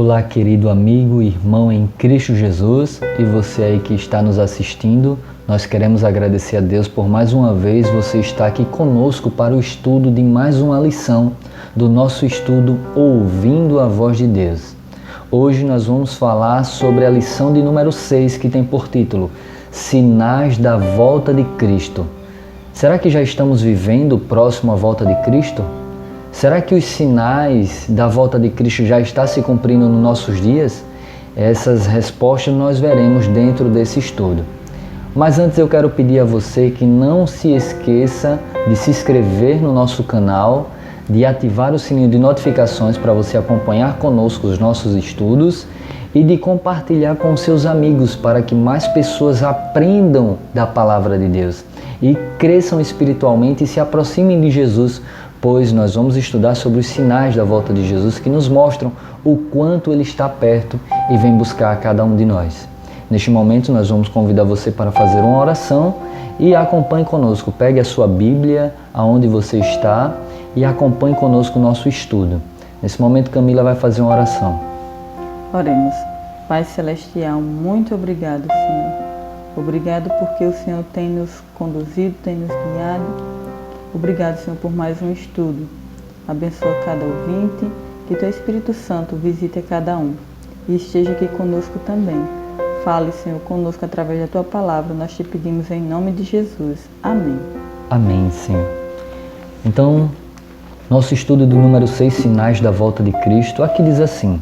Olá, querido amigo, irmão em Cristo Jesus, e você aí que está nos assistindo, nós queremos agradecer a Deus por mais uma vez você estar aqui conosco para o estudo de mais uma lição do nosso estudo Ouvindo a Voz de Deus. Hoje nós vamos falar sobre a lição de número 6, que tem por título Sinais da Volta de Cristo. Será que já estamos vivendo próximo à volta de Cristo? Será que os sinais da volta de Cristo já estão se cumprindo nos nossos dias? Essas respostas nós veremos dentro desse estudo. Mas antes eu quero pedir a você que não se esqueça de se inscrever no nosso canal, de ativar o sininho de notificações para você acompanhar conosco os nossos estudos e de compartilhar com seus amigos para que mais pessoas aprendam da Palavra de Deus e cresçam espiritualmente e se aproximem de Jesus, pois nós vamos estudar sobre os sinais da volta de Jesus que nos mostram o quanto Ele está perto e vem buscar a cada um de nós. Neste momento nós vamos convidar você para fazer uma oração e acompanhe conosco. Pegue a sua Bíblia aonde você está e acompanhe conosco o nosso estudo. Nesse momento Camila vai fazer uma oração. Oremos. Pai Celestial, muito obrigado, Senhor. Obrigado porque o Senhor tem nos conduzido, tem nos guiado. Obrigado, Senhor, por mais um estudo. Abençoa cada ouvinte, que Teu Espírito Santo visite cada um e esteja aqui conosco também. Fale, Senhor, conosco através da Tua palavra. Nós te pedimos em nome de Jesus. Amém. Amém, Senhor. Então, nosso estudo do número 6, Sinais da Volta de Cristo, aqui diz assim: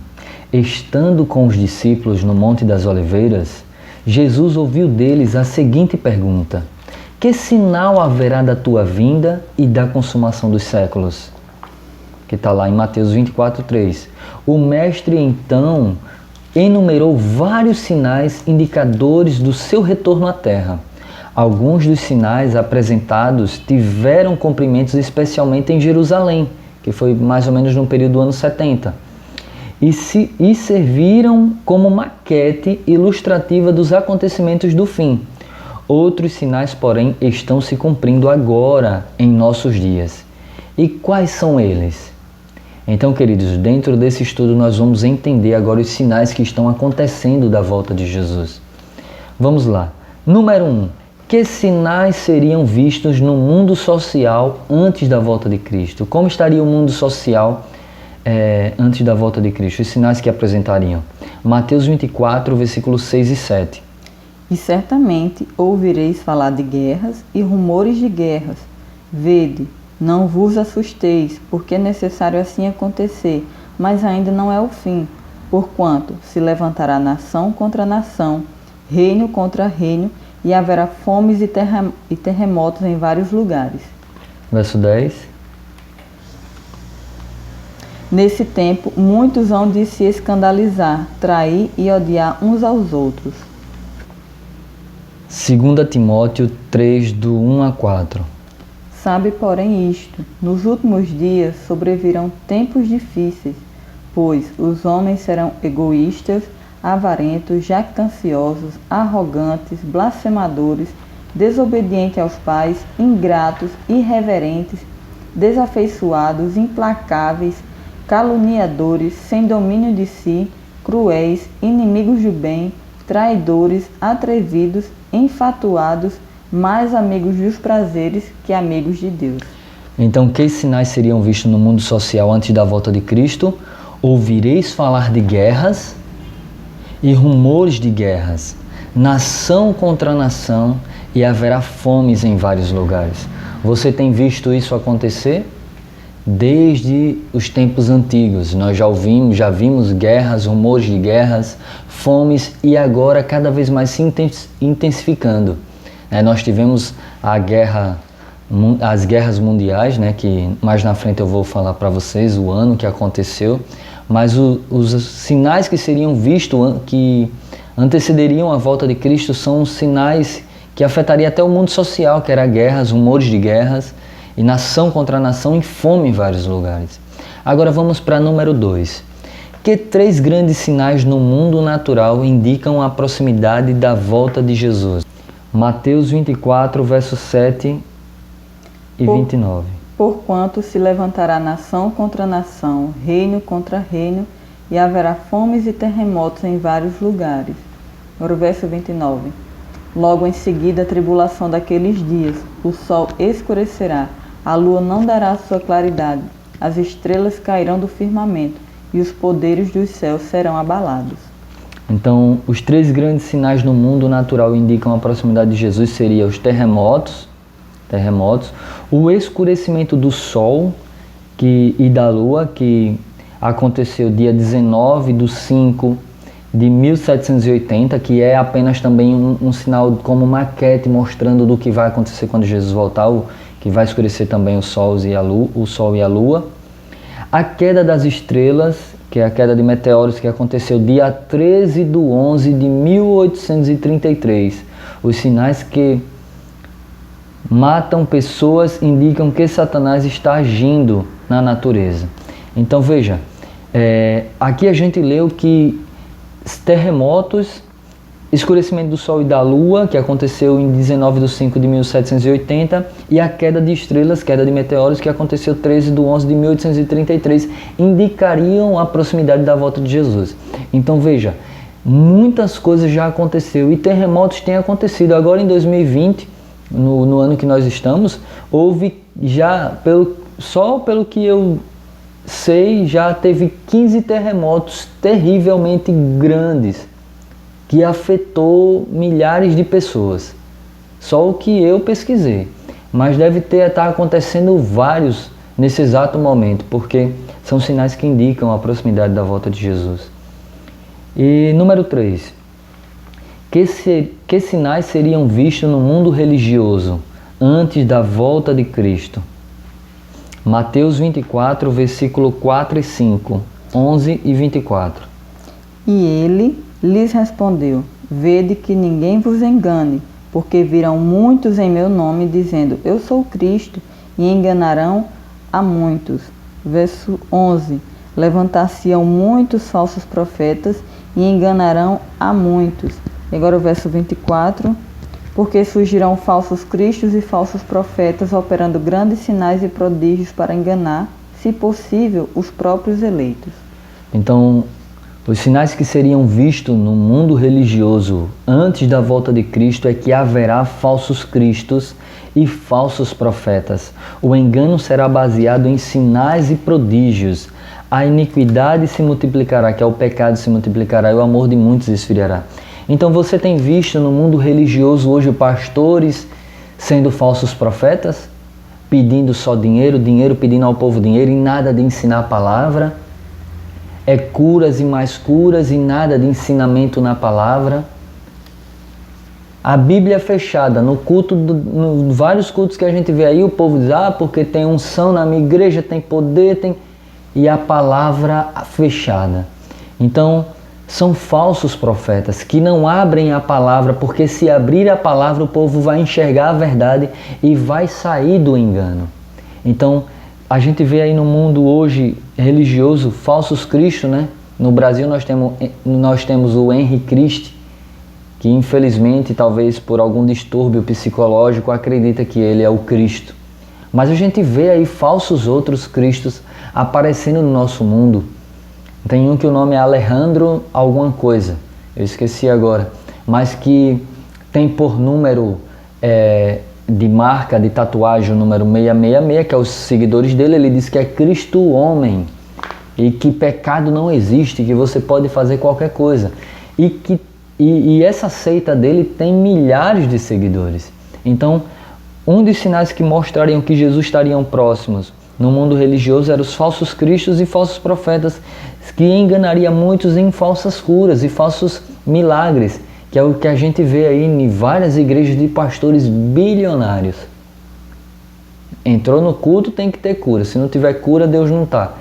Estando com os discípulos no Monte das Oliveiras, Jesus ouviu deles a seguinte pergunta: Que sinal haverá da tua vinda e da consumação dos séculos? Que está lá em Mateus 24:3. O mestre então enumerou vários sinais indicadores do seu retorno à terra. Alguns dos sinais apresentados tiveram cumprimentos especialmente em Jerusalém, que foi mais ou menos no período do ano 70, e serviram como maquete ilustrativa dos acontecimentos do fim. Outros sinais, porém, estão se cumprindo agora em nossos dias. E quais são eles? Então, queridos, dentro desse estudo nós vamos entender agora os sinais que estão acontecendo da volta de Jesus. Vamos lá. Número 1. Que sinais seriam vistos no mundo social antes da volta de Cristo? Como estaria o mundo social antes da volta de Cristo? Os sinais que apresentariam. Mateus 24, versículos 6 e 7. E certamente ouvireis falar de guerras e rumores de guerras. Vede, não vos assusteis, porque é necessário assim acontecer, mas ainda não é o fim. Porquanto se levantará nação contra nação, reino contra reino, e haverá fomes e terremotos em vários lugares. Verso 10. Nesse tempo, muitos hão de se escandalizar, trair e odiar uns aos outros. 2 Timóteo 3, do 1 a 4. Sabe, porém, isto: nos últimos dias sobrevirão tempos difíceis, pois os homens serão egoístas, avarentos, jactanciosos, arrogantes, blasfemadores, desobedientes aos pais, ingratos, irreverentes, desafeiçoados, implacáveis, caluniadores, sem domínio de si, cruéis, inimigos do bem, traidores, atrevidos, enfatuados, mais amigos dos prazeres que amigos de Deus. Então, que sinais seriam vistos no mundo social antes da volta de Cristo? Ouvireis falar de guerras e rumores de guerras, nação contra nação, e haverá fomes em vários lugares. Você tem visto isso acontecer? Desde os tempos antigos, nós já vimos guerras, rumores de guerras, fomes, e agora cada vez mais se intensificando. Nós tivemos as guerras mundiais, que mais na frente eu vou falar para vocês o ano que aconteceu, mas os sinais que seriam vistos, que antecederiam a volta de Cristo, são sinais que afetariam até o mundo social, que era guerras, rumores de guerras, e nação contra nação, e fome em vários lugares. Agora vamos para número 2. Que 3 grandes sinais no mundo natural indicam a proximidade da volta de Jesus? Mateus 24, versos 7 e 29. Porquanto se levantará nação contra nação, reino contra reino, e haverá fomes e terremotos em vários lugares. Agora o verso 29. Logo em seguida a tribulação daqueles dias, o sol escurecerá, a lua não dará sua claridade, as estrelas cairão do firmamento e os poderes dos céus serão abalados. Então, os 3 grandes sinais no mundo natural indicam a proximidade de Jesus seriam os terremotos, o escurecimento do sol e da lua, que aconteceu dia 19/5/1780, que é apenas também um sinal como maquete mostrando do que vai acontecer quando Jesus voltar, que vai escurecer também o sol e a lua. A queda das estrelas, que é a queda de meteoros, que aconteceu dia 13/11/1833. Os sinais que matam pessoas indicam que Satanás está agindo na natureza. Então veja, aqui a gente leu que terremotos, escurecimento do sol e da lua, que aconteceu em 19/5/1780, e a queda de estrelas, queda de meteoros, que aconteceu 13/11/1833, indicariam a proximidade da volta de Jesus. Então veja, muitas coisas já aconteceram e terremotos têm acontecido. Agora em 2020, no ano que nós estamos, houve já, só pelo que eu sei, já teve 15 terremotos terrivelmente grandes, que afetou milhares de pessoas. Só o que eu pesquisei. Mas deve estar acontecendo vários nesse exato momento, porque são sinais que indicam a proximidade da volta de Jesus. E número 3. Que sinais seriam vistos no mundo religioso antes da volta de Cristo? Mateus 24, versículo 4 e 5, 11 e 24. E ele lhes respondeu: Vede que ninguém vos engane, porque virão muitos em meu nome, dizendo, eu sou Cristo, e enganarão a muitos. Verso 11. Levantar-se-ão muitos falsos profetas, e enganarão a muitos. E agora o verso 24. Porque surgirão falsos cristos e falsos profetas, operando grandes sinais e prodígios para enganar, se possível, os próprios eleitos. Então, os sinais que seriam vistos no mundo religioso antes da volta de Cristo é que haverá falsos cristos e falsos profetas. O engano será baseado em sinais e prodígios. A iniquidade se multiplicará, que é o pecado se multiplicará, e o amor de muitos esfriará. Então você tem visto no mundo religioso hoje pastores sendo falsos profetas, pedindo só dinheiro, pedindo ao povo dinheiro e nada de ensinar a palavra. É curas e mais curas e nada de ensinamento na palavra. A Bíblia é fechada. No vários cultos que a gente vê aí, o povo diz, porque tem unção na minha igreja, tem poder, e a palavra fechada. Então, são falsos profetas que não abrem a palavra, porque se abrir a palavra o povo vai enxergar a verdade e vai sair do engano. Então, a gente vê aí no mundo hoje religioso falsos cristos, né? No Brasil nós temos o Henri Cristo, que infelizmente, talvez por algum distúrbio psicológico, acredita que ele é o Cristo. Mas a gente vê aí falsos outros cristos aparecendo no nosso mundo. Tem um que o nome é Alejandro alguma coisa, eu esqueci agora, mas que tem por número de marca de tatuagem o número 666, que é os seguidores dele. Ele diz que é Cristo homem e que pecado não existe, que você pode fazer qualquer coisa. E essa seita dele tem milhares de seguidores. Então, um dos sinais que mostrariam que Jesus estariam próximos no mundo religioso eram os falsos cristos e falsos profetas, que enganaria muitos em falsas curas e falsos milagres, que é o que a gente vê aí em várias igrejas de pastores bilionários. Entrou no culto, tem que ter cura. Se não tiver cura, Deus não está.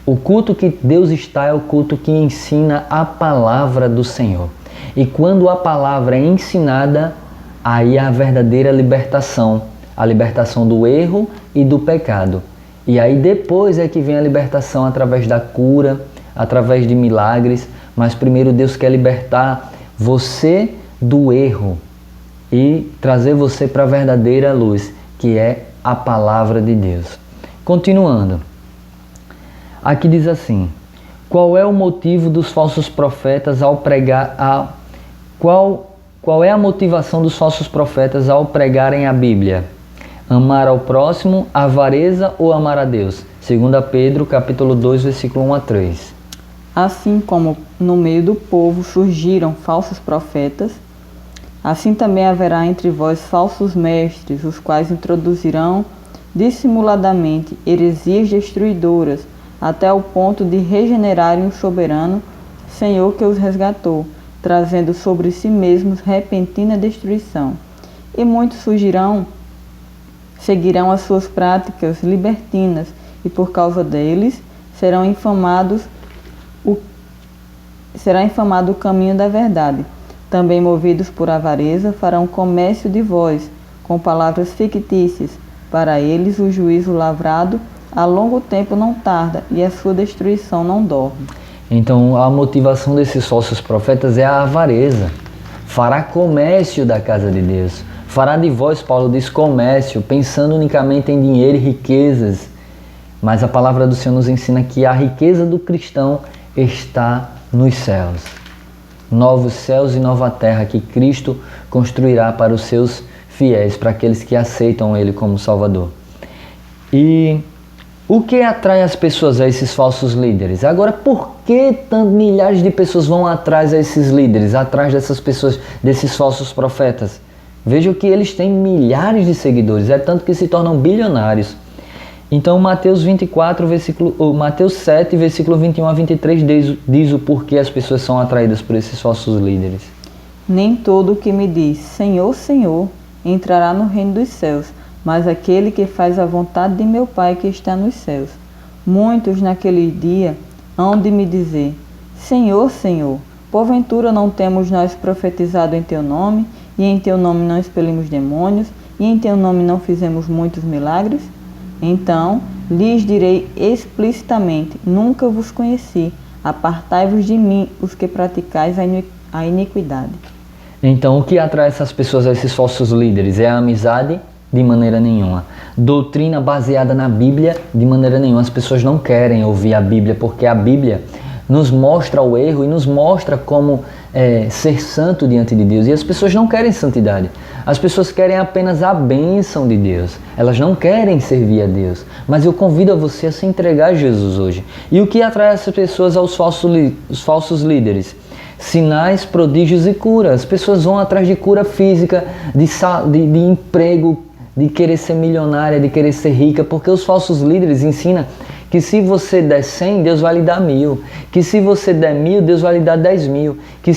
O culto que Deus está é o culto que ensina a palavra do Senhor. E quando a palavra é ensinada, aí há a verdadeira libertação. A libertação do erro e do pecado. E aí depois é que vem a libertação através da cura, através de milagres. Mas primeiro Deus quer libertar você do erro e trazer você para a verdadeira luz, que é a palavra de Deus. Continuando. Aqui diz assim: Qual é o motivo dos falsos profetas ao pregar qual é a motivação dos falsos profetas ao pregarem a Bíblia? Amar ao próximo, avareza ou amar a Deus? 2 Pedro, capítulo 2, versículo 1 a 3. Assim como no meio do povo surgiram falsos profetas, assim também haverá entre vós falsos mestres, os quais introduzirão dissimuladamente heresias destruidoras, até o ponto de regenerarem o soberano Senhor que os resgatou, trazendo sobre si mesmos repentina destruição. E muitos seguirão as suas práticas libertinas, e por causa deles será infamado o caminho da verdade. Também movidos por avareza farão comércio de vós, com palavras fictícias. Para eles o juízo lavrado a longo tempo não tarda, e a sua destruição não dorme. Então a motivação desses falsos profetas é a avareza. Fará comércio da casa de Deus. Fará de vós, Paulo diz, comércio, pensando unicamente em dinheiro e riquezas. Mas a palavra do Senhor nos ensina que a riqueza do cristão está nos céus. Novos céus e nova terra que Cristo construirá para os seus fiéis, para aqueles que aceitam Ele como Salvador. E o que atrai as pessoas a esses falsos líderes? Agora, por que milhares de pessoas vão atrás a esses líderes, atrás dessas pessoas, desses falsos profetas? Vejam que eles têm milhares de seguidores, é tanto que se tornam bilionários. Então, Mateus 7, versículo 21 a 23 diz o porquê as pessoas são atraídas por esses falsos líderes. Nem todo o que me diz, Senhor, Senhor, entrará no reino dos céus, mas aquele que faz a vontade de meu Pai que está nos céus. Muitos naquele dia hão de me dizer, Senhor, Senhor, porventura não temos nós profetizado em Teu nome, e em Teu nome não expelimos demônios, e em Teu nome não fizemos muitos milagres? Então lhes direi explicitamente, nunca vos conheci, apartai-vos de mim, os que praticais a iniquidade. Então o que atrai essas pessoas a esses falsos líderes? É a amizade? De maneira nenhuma. Doutrina baseada na Bíblia? De maneira nenhuma. As pessoas não querem ouvir a Bíblia, porque a Bíblia nos mostra o erro e nos mostra como ser santo diante de Deus. E as pessoas não querem santidade. As pessoas querem apenas a bênção de Deus. Elas não querem servir a Deus. Mas eu convido a você a se entregar a Jesus hoje. E o que atrai essas pessoas aos falsos líderes? Sinais, prodígios e cura. As pessoas vão atrás de cura física, de emprego, de querer ser milionária, de querer ser rica, porque os falsos líderes ensinam que se você der 100, Deus vai lhe dar 1000, que se você der 1000, Deus vai lhe dar 10.000, que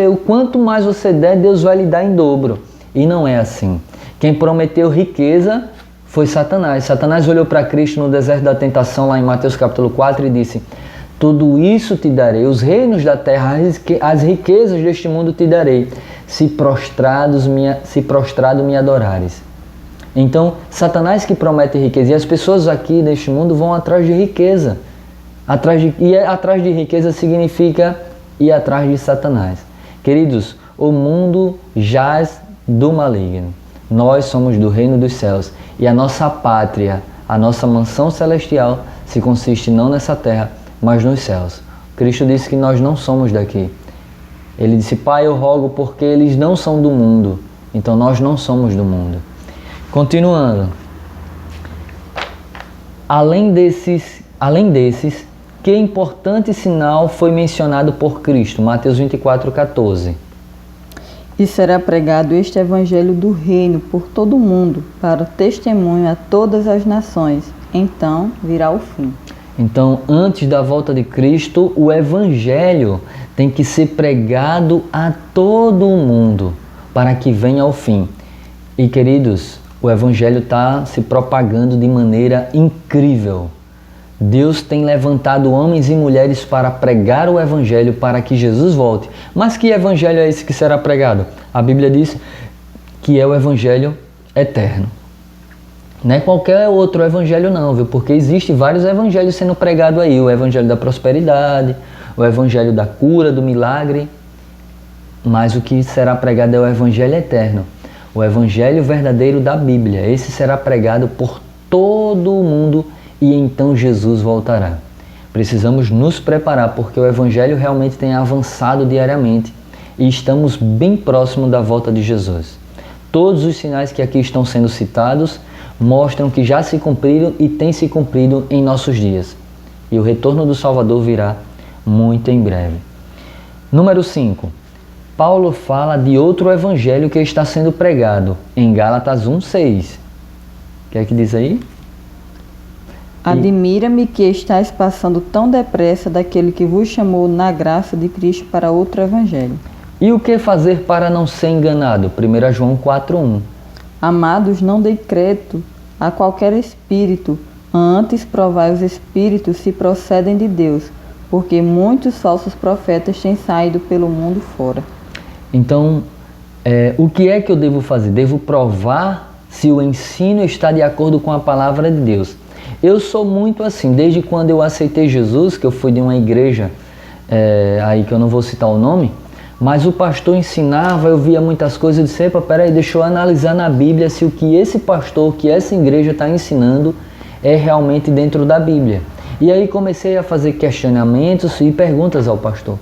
o quanto mais você der, Deus vai lhe dar em dobro. E não é assim. Quem prometeu riqueza foi Satanás. Satanás olhou para Cristo no deserto da tentação, lá em Mateus capítulo 4, e disse, tudo isso te darei, os reinos da terra, as riquezas deste mundo te darei, se prostrado me adorares. Então, Satanás que promete riqueza, e as pessoas aqui neste mundo vão atrás de riqueza. Atrás de riqueza significa ir atrás de Satanás. Queridos, o mundo jaz do maligno. Nós somos do reino dos céus, e a nossa pátria, a nossa mansão celestial, se consiste não nessa terra, mas nos céus. Cristo disse que nós não somos daqui. Ele disse, Pai, eu rogo porque eles não são do mundo. Então nós não somos do mundo. Continuando. Além desses, que importante sinal foi mencionado por Cristo? Mateus 24:14. E será pregado este evangelho do reino por todo o mundo, para testemunho a todas as nações. Então virá o fim. Então, antes da volta de Cristo, o evangelho tem que ser pregado a todo o mundo, para que venha ao fim. E queridos, o evangelho está se propagando de maneira incrível. Deus tem levantado homens e mulheres para pregar o evangelho para que Jesus volte. Mas que evangelho é esse que será pregado? A Bíblia diz que é o evangelho eterno. Não é qualquer outro evangelho não, viu? Porque existem vários evangelhos sendo pregados aí. O evangelho da prosperidade, o evangelho da cura, do milagre. Mas o que será pregado é o evangelho eterno. O evangelho verdadeiro da Bíblia. Esse será pregado por todo o mundo e então Jesus voltará. Precisamos nos preparar, porque o Evangelho realmente tem avançado diariamente e estamos bem próximo da volta de Jesus. Todos os sinais que aqui estão sendo citados mostram que já se cumpriram e têm se cumprido em nossos dias. E o retorno do Salvador virá muito em breve. Número 5. Paulo fala de outro evangelho que está sendo pregado em Gálatas 1:6. O que é que diz aí? Admira-me que estáis passando tão depressa daquele que vos chamou na graça de Cristo para outro evangelho. E o que fazer para não ser enganado? 1 João 4:1. Amados, não dei crédito a qualquer espírito, antes provai os espíritos se procedem de Deus, porque muitos falsos profetas têm saído pelo mundo fora. Então, o que é que eu devo fazer? Devo provar se o ensino está de acordo com a palavra de Deus. Eu sou muito assim, desde quando eu aceitei Jesus, que eu fui de uma igreja, aí que eu não vou citar o nome, mas o pastor ensinava, eu via muitas coisas e disse, peraí, deixa eu analisar na Bíblia se o que esse pastor, que essa igreja está ensinando é realmente dentro da Bíblia. E aí comecei a fazer questionamentos e perguntas ao pastor.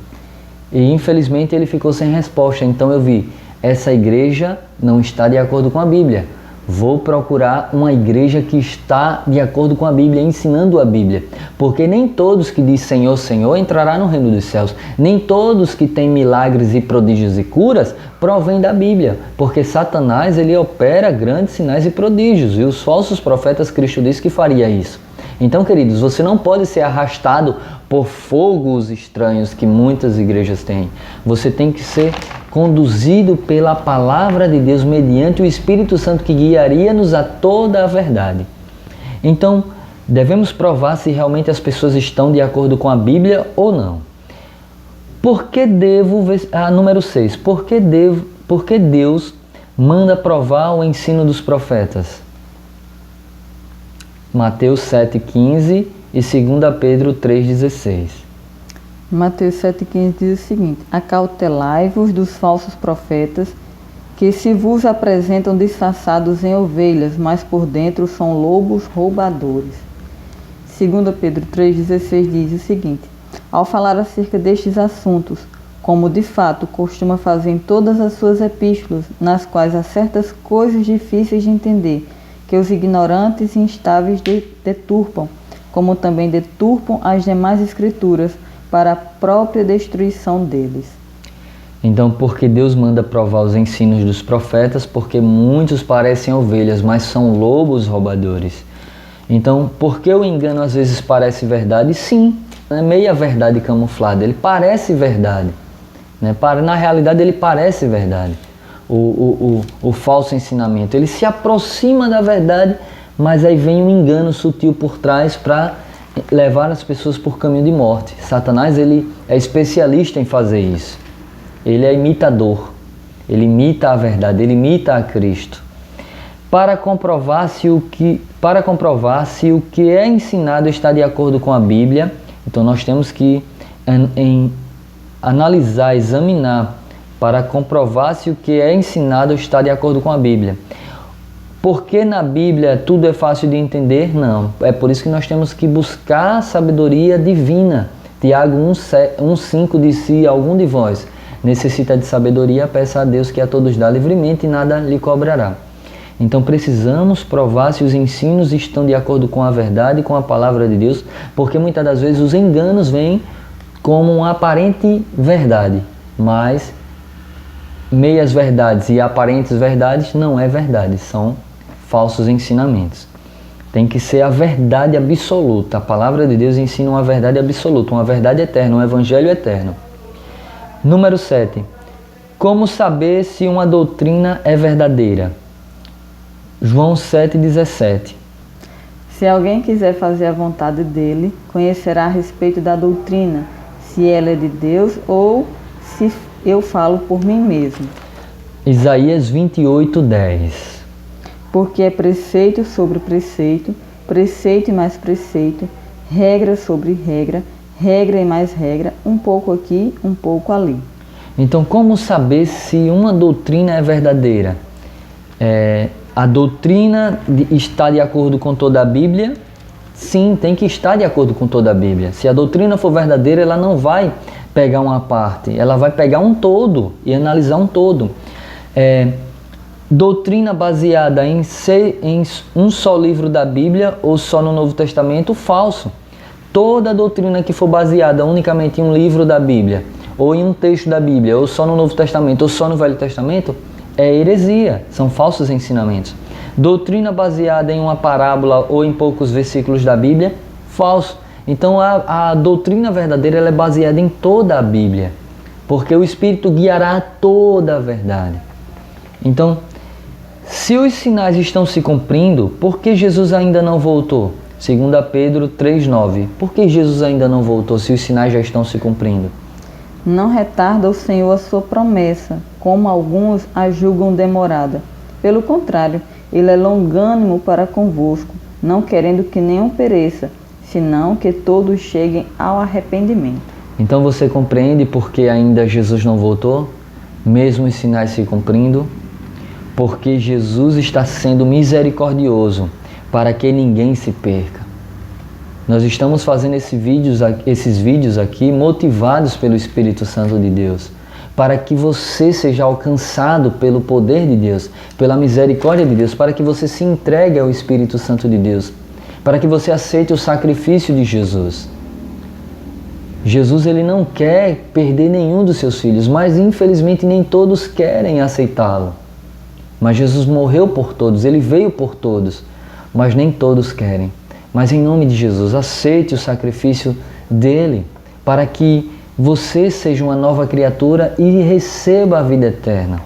E infelizmente ele ficou sem resposta, então eu vi, essa igreja não está de acordo com a Bíblia. Vou procurar uma igreja que está de acordo com a Bíblia, ensinando a Bíblia. Porque nem todos que dizem Senhor, Senhor entrará no reino dos céus. Nem todos que têm milagres e prodígios e curas provêm da Bíblia. Porque Satanás, ele opera grandes sinais e prodígios. E os falsos profetas, Cristo disse que faria isso. Então, queridos, você não pode ser arrastado por fogos estranhos que muitas igrejas têm. Você tem que ser conduzido pela palavra de Deus mediante o Espírito Santo que guiaria-nos a toda a verdade. Então, devemos provar se realmente as pessoas estão de acordo com a Bíblia ou não. Por que devo... número 6. Por que Deus manda provar o ensino dos profetas? Mateus 7,15 e 2 Pedro 3,16. Mateus 7,15 diz o seguinte: acautelai-vos dos falsos profetas, que se vos apresentam disfarçados em ovelhas, mas por dentro são lobos roubadores. 2 Pedro 3,16 diz o seguinte: ao falar acerca destes assuntos, como de fato costuma fazer em todas as suas epístolas, nas quais há certas coisas difíceis de entender, que os ignorantes e instáveis deturpam, como também deturpam as demais escrituras, para a própria destruição deles. Então, porque Deus manda provar os ensinos dos profetas? Porque muitos parecem ovelhas, mas são lobos roubadores. Então, por que o engano às vezes parece verdade? Sim, é meia verdade camuflada, ele parece verdade. Né? Na realidade, ele parece verdade. O falso ensinamento, ele se aproxima da verdade, mas aí vem um engano sutil por trás para levar as pessoas por caminho de morte. Satanás, ele é especialista em fazer isso. Ele é imitador. Ele imita a verdade, ele imita a Cristo. Para comprovar se o que é ensinado está de acordo com a Bíblia, então nós temos que analisar, examinar, para comprovar se o que é ensinado está de acordo com a Bíblia. Porque na Bíblia tudo é fácil de entender? Não. É por isso que nós temos que buscar a sabedoria divina. Tiago 1,5 diz: se algum de vós necessita de sabedoria, peça a Deus que a todos dá livremente e nada lhe cobrará. Então precisamos provar se os ensinos estão de acordo com a verdade, com a palavra de Deus, porque muitas das vezes os enganos vêm como uma aparente verdade, mas meias verdades e aparentes verdades não é verdade, são falsos ensinamentos. Tem que ser a verdade absoluta. A palavra de Deus ensina uma verdade absoluta, uma verdade eterna, um evangelho eterno. Número 7. Como saber se uma doutrina é verdadeira? João 7,17. Se alguém quiser fazer a vontade dele, conhecerá a respeito da doutrina, se ela é de Deus ou se eu falo por mim mesmo. Isaías 28:10. Porque é preceito sobre preceito, preceito e mais preceito, regra sobre regra, regra e mais regra, um pouco aqui, um pouco ali. Então, como saber se uma doutrina é verdadeira? A doutrina está de acordo com toda a Bíblia? Sim, tem que estar de acordo com toda a Bíblia. Se a doutrina for verdadeira, ela não vai pegar uma parte, ela vai pegar um todo e analisar um todo. Doutrina baseada em um só livro da Bíblia ou só no Novo Testamento, falso. Toda doutrina que for baseada unicamente em um livro da Bíblia, ou em um texto da Bíblia, ou só no Novo Testamento, ou só no Velho Testamento, é heresia, são falsos ensinamentos. Doutrina baseada em uma parábola ou em poucos versículos da Bíblia, falso. Então a doutrina verdadeira ela é baseada em toda a Bíblia, porque o Espírito guiará toda a verdade. Então, se os sinais estão se cumprindo, por que Jesus ainda não voltou? 2 Pedro 3,9. Por que Jesus ainda não voltou se os sinais já estão se cumprindo? Não retarda o Senhor a sua promessa, como alguns a julgam demorada. Pelo contrário, Ele é longânimo para convosco, não querendo que nenhum pereça, senão que todos cheguem ao arrependimento. Então você compreende por que ainda Jesus não voltou? Mesmo os sinais se cumprindo? Porque Jesus está sendo misericordioso para que ninguém se perca. Nós estamos fazendo esses vídeos aqui motivados pelo Espírito Santo de Deus, para que você seja alcançado pelo poder de Deus, pela misericórdia de Deus, para que você se entregue ao Espírito Santo de Deus, para que você aceite o sacrifício de Jesus. Jesus ele não quer perder nenhum dos seus filhos, mas infelizmente nem todos querem aceitá-lo. Mas Jesus morreu por todos, Ele veio por todos, mas nem todos querem. Mas em nome de Jesus, aceite o sacrifício dele, para que você seja uma nova criatura e receba a vida eterna.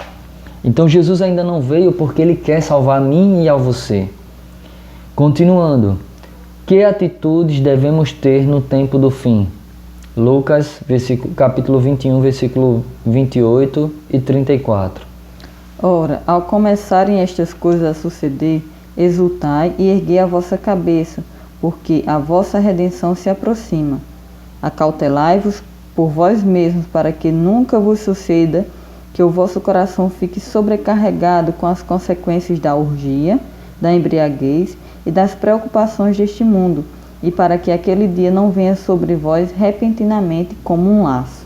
Então Jesus ainda não veio porque Ele quer salvar a mim e a você. Continuando, que atitudes devemos ter no tempo do fim? Lucas, capítulo 21, versículo 28 e 34. Ora, ao começarem estas coisas a suceder, exultai e erguei a vossa cabeça, porque a vossa redenção se aproxima. Acautelai-vos por vós mesmos, para que nunca vos suceda que o vosso coração fique sobrecarregado com as consequências da orgia, da embriaguez e das preocupações deste mundo, e para que aquele dia não venha sobre vós repentinamente como um laço.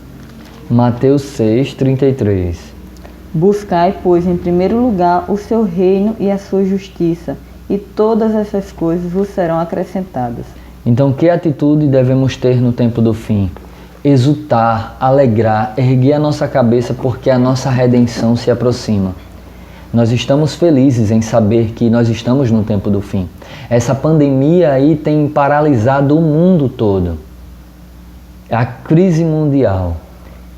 Mateus 6, 33. Buscai, pois, em primeiro lugar o seu reino e a sua justiça, e todas essas coisas vos serão acrescentadas. Então, que atitude devemos ter no tempo do fim? Exultar, alegrar, erguer a nossa cabeça, porque a nossa redenção se aproxima. Nós estamos felizes em saber que nós estamos no tempo do fim. Essa pandemia aí tem paralisado o mundo todo. É a crise mundial.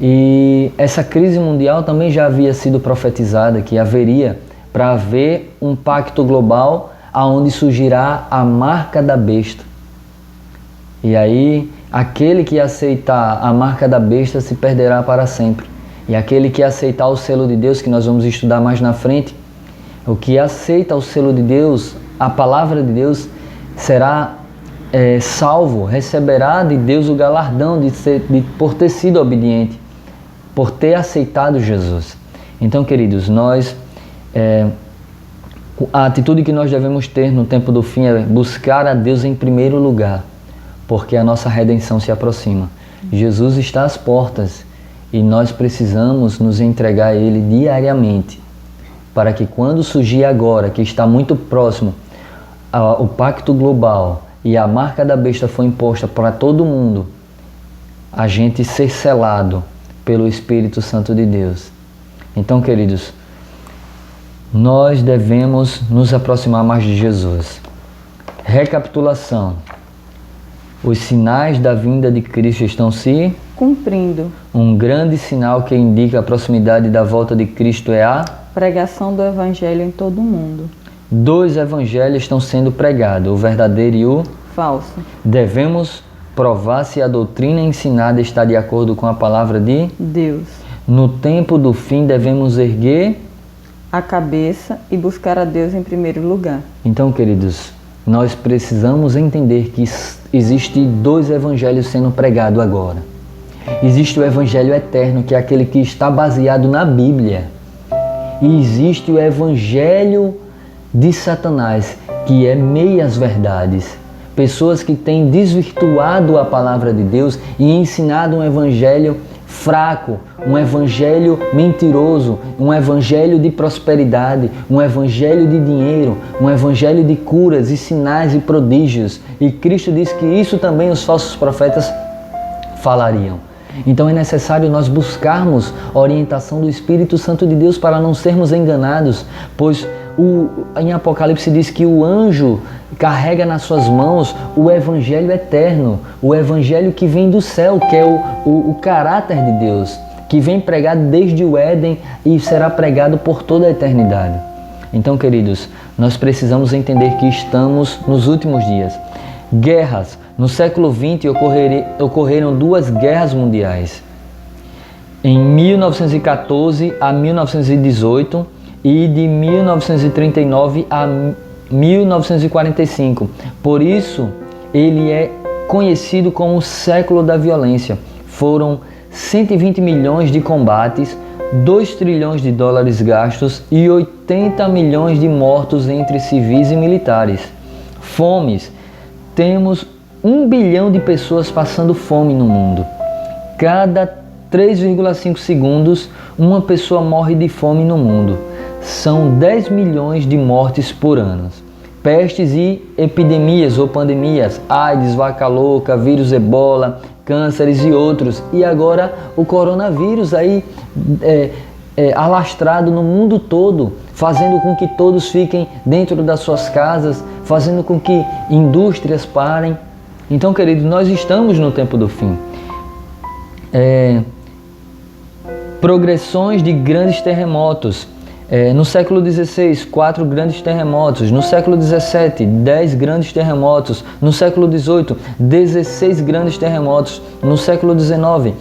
E essa crise mundial também já havia sido profetizada que haveria para haver um pacto global aonde surgirá a marca da besta. E aí aquele que aceitar a marca da besta se perderá para sempre. E aquele que aceitar o selo de Deus, que nós vamos estudar mais na frente, o que aceita o selo de Deus, a palavra de Deus, será salvo, receberá de Deus o galardão por ter sido obediente, por ter aceitado Jesus. Então, queridos, a atitude que nós devemos ter no tempo do fim é buscar a Deus em primeiro lugar, porque a nossa redenção se aproxima. Jesus está às portas e nós precisamos nos entregar a Ele diariamente, para que quando surgir agora, que está muito próximo, o pacto global e a marca da besta foi imposta para todo mundo, a gente ser selado pelo Espírito Santo de Deus. Então, queridos, nós devemos nos aproximar mais de Jesus. Recapitulação. Os sinais da vinda de Cristo estão se cumprindo. Um grande sinal que indica a proximidade da volta de Cristo é a pregação do Evangelho em todo o mundo. 2 evangelhos estão sendo pregados, o verdadeiro e o falso. Devemos provar se a doutrina ensinada está de acordo com a palavra de Deus. No tempo do fim devemos erguer a cabeça e buscar a Deus em primeiro lugar. Então, queridos, nós precisamos entender que existe 2 evangelhos sendo pregados agora. Existe o evangelho eterno, que é aquele que está baseado na Bíblia. E existe o evangelho de Satanás, que é meias verdades, pessoas que têm desvirtuado a palavra de Deus e ensinado um evangelho fraco, um evangelho mentiroso, um evangelho de prosperidade, um evangelho de dinheiro, um evangelho de curas e sinais e prodígios. E Cristo diz que isso também os falsos profetas falariam. Então é necessário nós buscarmos a orientação do Espírito Santo de Deus para não sermos enganados, pois em Apocalipse diz que o anjo carrega nas suas mãos o evangelho eterno, o evangelho que vem do céu, que é o caráter de Deus, que vem pregado desde o Éden e será pregado por toda a eternidade. Então, queridos, nós precisamos entender que estamos nos últimos dias. Guerras. No século XX ocorreram 2 guerras mundiais, em 1914 a 1918 e de 1939 a 1945. Por isso, ele é conhecido como o século da violência. Foram 120 milhões de combates, 2 trilhões de dólares gastos e 80 milhões de mortos entre civis e militares. Fomes. Temos 1 bilhão de pessoas passando fome no mundo. Cada 3,5 segundos, uma pessoa morre de fome no mundo. São 10 milhões de mortes por ano. Pestes e epidemias ou pandemias, AIDS, vaca louca, vírus ebola, cânceres e outros. E agora o coronavírus aí alastrado no mundo todo, fazendo com que todos fiquem dentro das suas casas, fazendo com que indústrias parem. Então, queridos, nós estamos no tempo do fim. Progressões de grandes terremotos. No século XVI, 4 grandes terremotos. No século XVII, 10 grandes terremotos. No século XVIII, 16 grandes terremotos. No século XIX,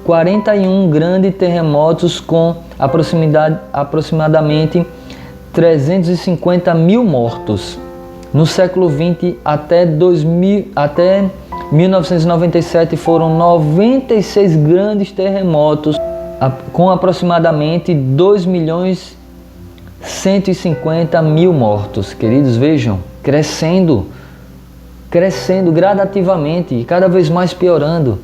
41 grandes terremotos com aproximadamente 350 mil mortos. No século XX, até 1997, foram 96 grandes terremotos com aproximadamente 2.150.000 mortos. Queridos, vejam, crescendo gradativamente e cada vez mais piorando.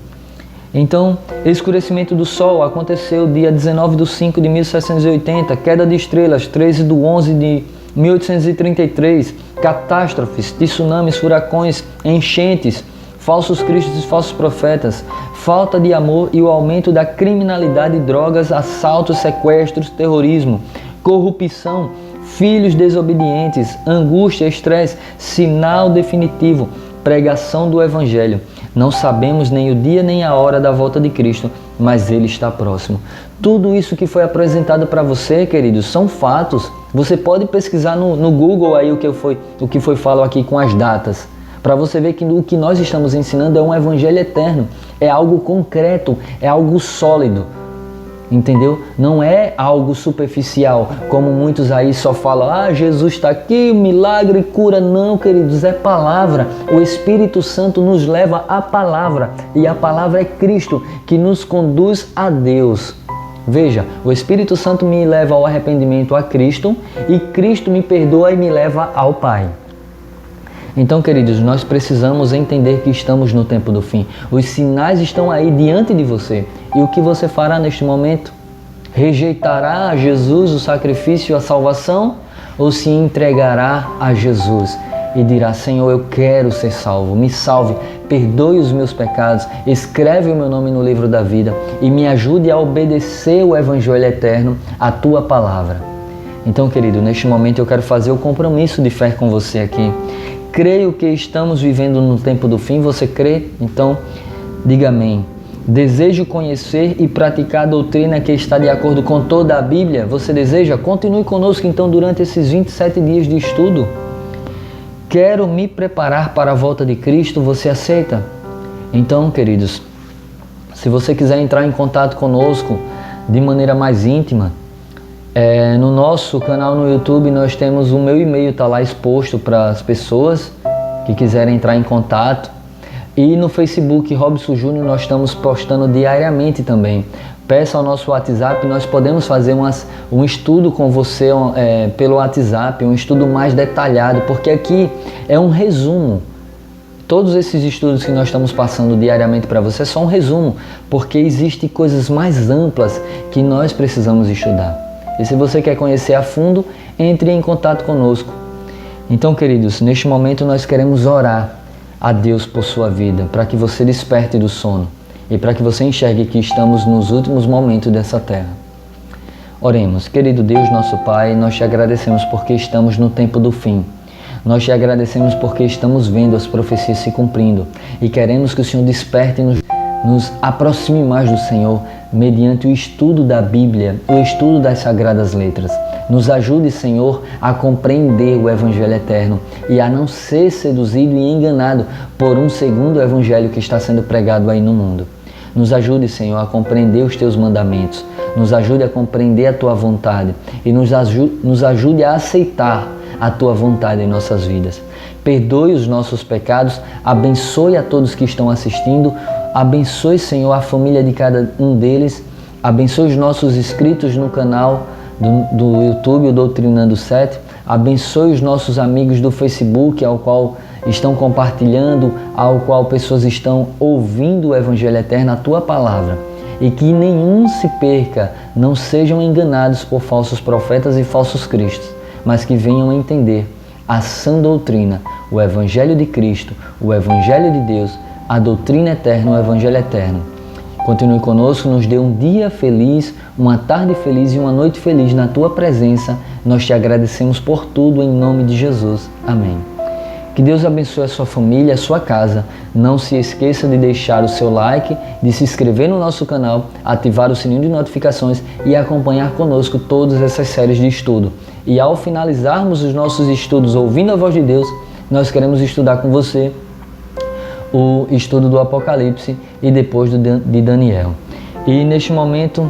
Então, escurecimento do Sol aconteceu dia 19/5 de 1780, queda de estrelas 13/11 de 1833, catástrofes, tsunamis, furacões, enchentes, falsos cristos e falsos profetas, falta de amor e o aumento da criminalidade, drogas, assaltos, sequestros, terrorismo, corrupção, filhos desobedientes, angústia, estresse, sinal definitivo, pregação do Evangelho. Não sabemos nem o dia nem a hora da volta de Cristo, mas Ele está próximo. Tudo isso que foi apresentado para você, queridos, são fatos. Você pode pesquisar no Google aí o que foi falado aqui com as datas, para você ver que o que nós estamos ensinando é um evangelho eterno, é algo concreto, é algo sólido. Entendeu? Não é algo superficial, como muitos aí só falam, Jesus está aqui, milagre, cura. Não, queridos, é palavra. O Espírito Santo nos leva à palavra, e a palavra é Cristo, que nos conduz a Deus. Veja, o Espírito Santo me leva ao arrependimento a Cristo, e Cristo me perdoa e me leva ao Pai. Então, queridos, nós precisamos entender que estamos no tempo do fim. Os sinais estão aí diante de você. E o que você fará neste momento? Rejeitará a Jesus, o sacrifício, a salvação? Ou se entregará a Jesus e dirá, Senhor, eu quero ser salvo, me salve, perdoe os meus pecados, escreve o meu nome no livro da vida e me ajude a obedecer o Evangelho eterno, a Tua palavra. Então, querido, neste momento eu quero fazer o compromisso de fé com você aqui. Creio que estamos vivendo no tempo do fim. Você crê? Então, diga amém. Desejo conhecer e praticar a doutrina que está de acordo com toda a Bíblia. Você deseja? Continue conosco então durante esses 27 dias de estudo. Quero me preparar para a volta de Cristo. Você aceita? Então, queridos, se você quiser entrar em contato conosco de maneira mais íntima, no nosso canal no YouTube nós temos o meu e-mail, está lá exposto para as pessoas que quiserem entrar em contato. E no Facebook Robson Júnior nós estamos postando diariamente também. Peça ao nosso WhatsApp, nós podemos fazer um estudo com você pelo WhatsApp, um estudo mais detalhado, porque aqui é um resumo. Todos esses estudos que nós estamos passando diariamente para você é só um resumo, porque existem coisas mais amplas que nós precisamos estudar. E se você quer conhecer a fundo, entre em contato conosco. Então, queridos, neste momento nós queremos orar a Deus por sua vida, para que você desperte do sono e para que você enxergue que estamos nos últimos momentos dessa terra. Oremos. Querido Deus, nosso Pai, nós te agradecemos porque estamos no tempo do fim. Nós te agradecemos porque estamos vendo as profecias se cumprindo e queremos que o Senhor desperte e nos aproxime mais do Senhor mediante o estudo da Bíblia, o estudo das Sagradas Letras. Nos ajude, Senhor, a compreender o Evangelho eterno e a não ser seduzido e enganado por um segundo Evangelho que está sendo pregado aí no mundo. Nos ajude, Senhor, a compreender os Teus mandamentos. Nos ajude a compreender a Tua vontade e nos ajude a aceitar a Tua vontade em nossas vidas. Perdoe os nossos pecados, abençoe a todos que estão assistindo, abençoe, Senhor, a família de cada um deles, abençoe os nossos inscritos no canal do YouTube, o Doutrinando 7, abençoe os nossos amigos do Facebook, ao qual estão compartilhando, ao qual pessoas estão ouvindo o Evangelho Eterno, a Tua Palavra, e que nenhum se perca, não sejam enganados por falsos profetas e falsos cristos, mas que venham a entender a sã doutrina, o Evangelho de Cristo, o Evangelho de Deus, a doutrina eterna, o Evangelho eterno. Continue conosco, nos dê um dia feliz, uma tarde feliz e uma noite feliz na Tua presença. Nós te agradecemos por tudo, em nome de Jesus. Amém. Que Deus abençoe a sua família, a sua casa. Não se esqueça de deixar o seu like, de se inscrever no nosso canal, ativar o sininho de notificações e acompanhar conosco todas essas séries de estudo. E ao finalizarmos os nossos estudos ouvindo a voz de Deus, nós queremos estudar com você o estudo do Apocalipse e depois de Daniel. E neste momento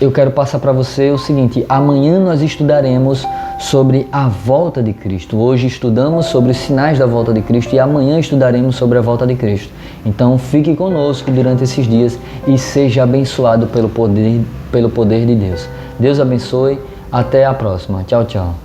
eu quero passar para você o seguinte: amanhã nós estudaremos sobre a volta de Cristo. Hoje estudamos sobre os sinais da volta de Cristo e amanhã estudaremos sobre a volta de Cristo. Então fique conosco durante esses dias e seja abençoado pelo poder de Deus. Deus abençoe. Até a próxima. Tchau, tchau.